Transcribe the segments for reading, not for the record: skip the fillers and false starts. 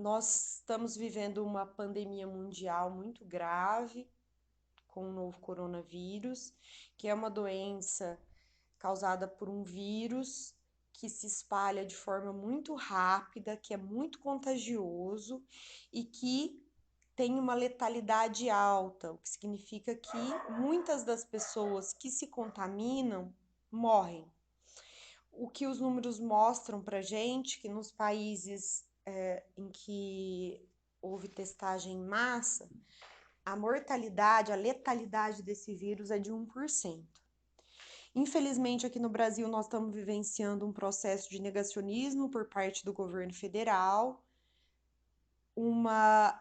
Nós estamos vivendo uma pandemia mundial muito grave com o novo coronavírus, que é uma doença causada por um vírus que se espalha de forma muito rápida, que é muito contagioso e que tem uma letalidade alta, o que significa que muitas das pessoas que se contaminam morrem. O que os números mostram para gente que nos países em que houve testagem em massa, a mortalidade, a letalidade desse vírus é de 1%. Infelizmente, aqui no Brasil, nós estamos vivenciando um processo de negacionismo por parte do governo federal, uma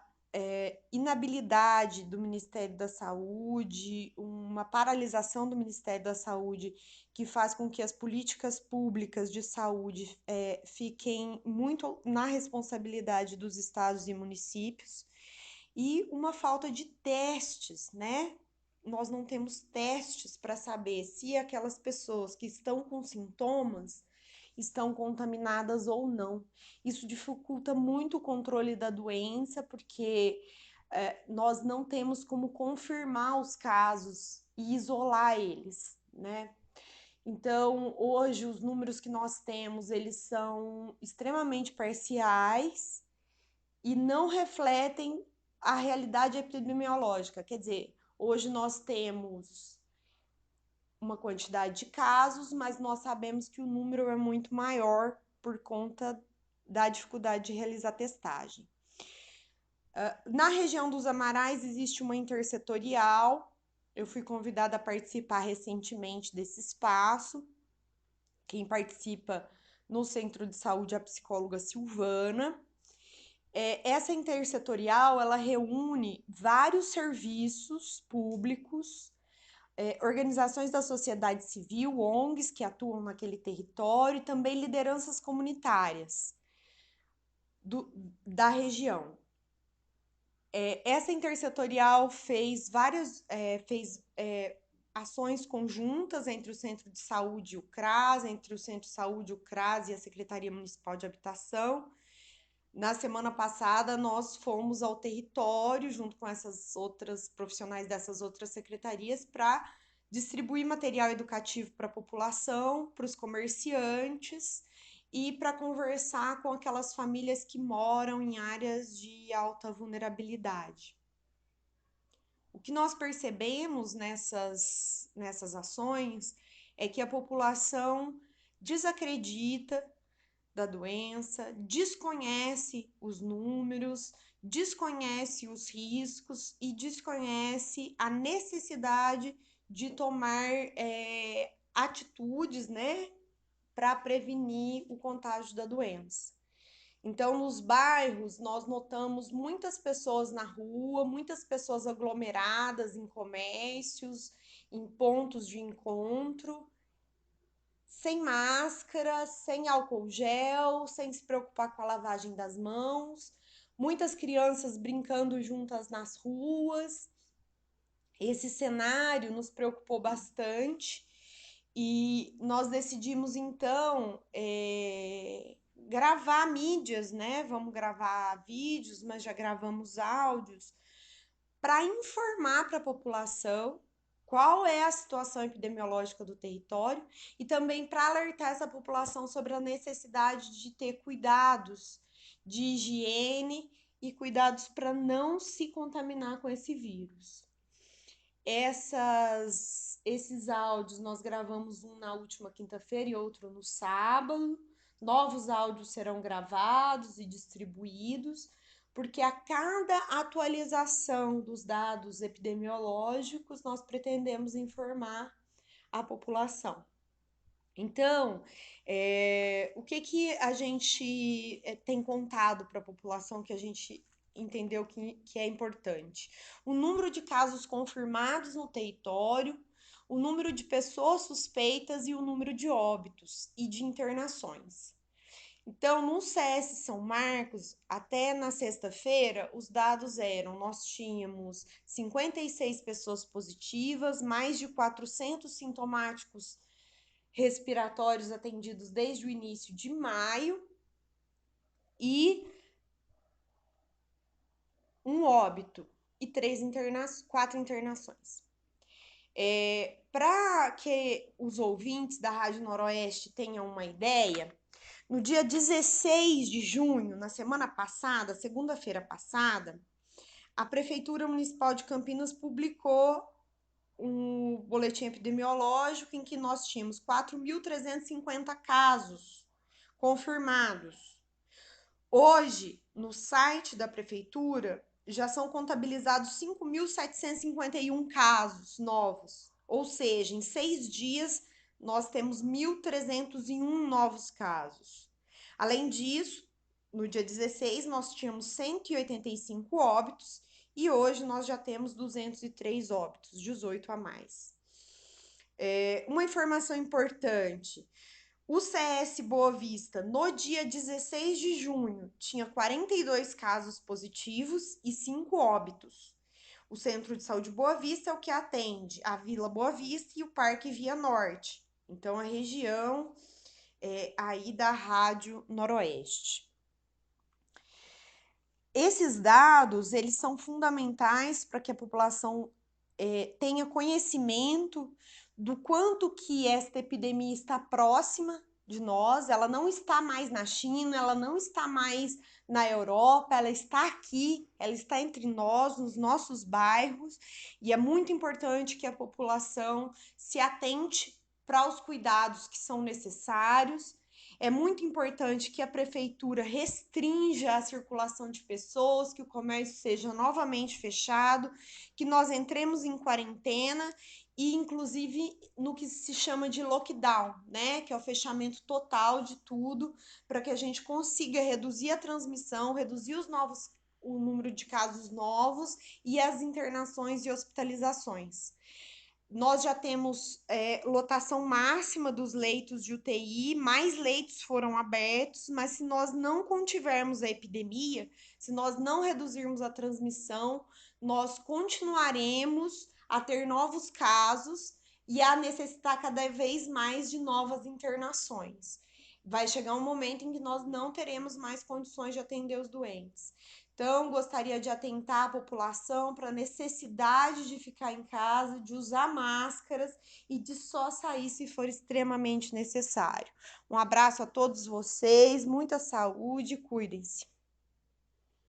inabilidade do Ministério da Saúde, uma paralisação do Ministério da Saúde que faz com que as políticas públicas de saúde fiquem muito na responsabilidade dos estados e municípios, e uma falta de testes, né? Nós não temos testes para saber se aquelas pessoas que estão com sintomas estão contaminadas ou não. Isso dificulta muito o controle da doença, porque nós não temos como confirmar os casos e isolar eles, né? Então, hoje, os números que nós temos, eles são extremamente parciais e não refletem a realidade epidemiológica. Quer dizer, hoje nós temos uma quantidade de casos, mas nós sabemos que o número é muito maior por conta da dificuldade de realizar testagem. Na região dos Amarais existe uma intersetorial. Eu fui convidada a participar recentemente desse espaço. Quem participa no Centro de Saúde é a psicóloga Silvana. Essa intersetorial, ela reúne vários serviços públicos, organizações da sociedade civil, ONGs que atuam naquele território e também lideranças comunitárias da região. Essa intersetorial fez ações conjuntas entre o Centro de Saúde e o CRAS, entre o Centro de Saúde, o CRAS e a Secretaria Municipal de Habitação. Na semana passada, nós fomos ao território, junto com essas outras profissionais dessas outras secretarias, para distribuir material educativo para a população, para os comerciantes e para conversar com aquelas famílias que moram em áreas de alta vulnerabilidade. O que nós percebemos nessas ações é que a população desacredita da doença, desconhece os números, desconhece os riscos e desconhece a necessidade de tomar atitudes, né, para prevenir o contágio da doença. Então, nos bairros, nós notamos muitas pessoas na rua, muitas pessoas aglomeradas em comércios, em pontos de encontro, sem máscara, sem álcool gel, sem se preocupar com a lavagem das mãos, muitas crianças brincando juntas nas ruas. Esse cenário nos preocupou bastante e nós decidimos então gravar mídias, né? Vamos gravar vídeos, mas já gravamos áudios para informar para a população qual é a situação epidemiológica do território e também para alertar essa população sobre a necessidade de ter cuidados de higiene e cuidados para não se contaminar com esse vírus. Esses áudios nós gravamos um na última quinta-feira e outro no sábado. Novos áudios serão gravados e distribuídos, porque a cada atualização dos dados epidemiológicos nós pretendemos informar a população. Então, o que a gente tem contado para a população que a gente entendeu que é importante? O número de casos confirmados no território, o número de pessoas suspeitas e o número de óbitos e de internações. Então, no CS São Marcos, até na sexta-feira, os dados eram: nós tínhamos 56 pessoas positivas, mais de 400 sintomáticos respiratórios atendidos desde o início de maio e um óbito e 4 internações. Para que os ouvintes da Rádio Noroeste tenham uma ideia, no dia 16 de junho, na semana passada, segunda-feira passada, a Prefeitura Municipal de Campinas publicou um boletim epidemiológico em que nós tínhamos 4.350 casos confirmados. Hoje, no site da Prefeitura, já são contabilizados 5.751 casos novos, ou seja, em 6 dias nós temos 1.301 novos casos. Além disso, no dia 16 nós tínhamos 185 óbitos e hoje nós já temos 203 óbitos, 18 a mais. Uma informação importante: o CS Boa Vista, no dia 16 de junho, tinha 42 casos positivos e 5 óbitos. O Centro de Saúde Boa Vista é o que atende a Vila Boa Vista e o Parque Via Norte. Então, a região aí da Rádio Noroeste. Esses dados, eles são fundamentais para que a população tenha conhecimento do quanto que esta epidemia está próxima de nós, ela não está mais na China, ela não está mais na Europa, ela está aqui, ela está entre nós, nos nossos bairros, e é muito importante que a população se atente para os cuidados que são necessários. É muito importante que a prefeitura restrinja a circulação de pessoas, que o comércio seja novamente fechado, que nós entremos em quarentena e, inclusive, no que se chama de lockdown, né? Que é o fechamento total de tudo, para que a gente consiga reduzir a transmissão, reduzir o número de casos novos e as internações e hospitalizações. Nós já temos lotação máxima dos leitos de UTI, mais leitos foram abertos, mas se nós não contivermos a epidemia, se nós não reduzirmos a transmissão, nós continuaremos a ter novos casos e a necessitar cada vez mais de novas internações. Vai chegar um momento em que nós não teremos mais condições de atender os doentes. Então, gostaria de atentar a população para a necessidade de ficar em casa, de usar máscaras e de só sair se for extremamente necessário. Um abraço a todos vocês, muita saúde, cuidem-se.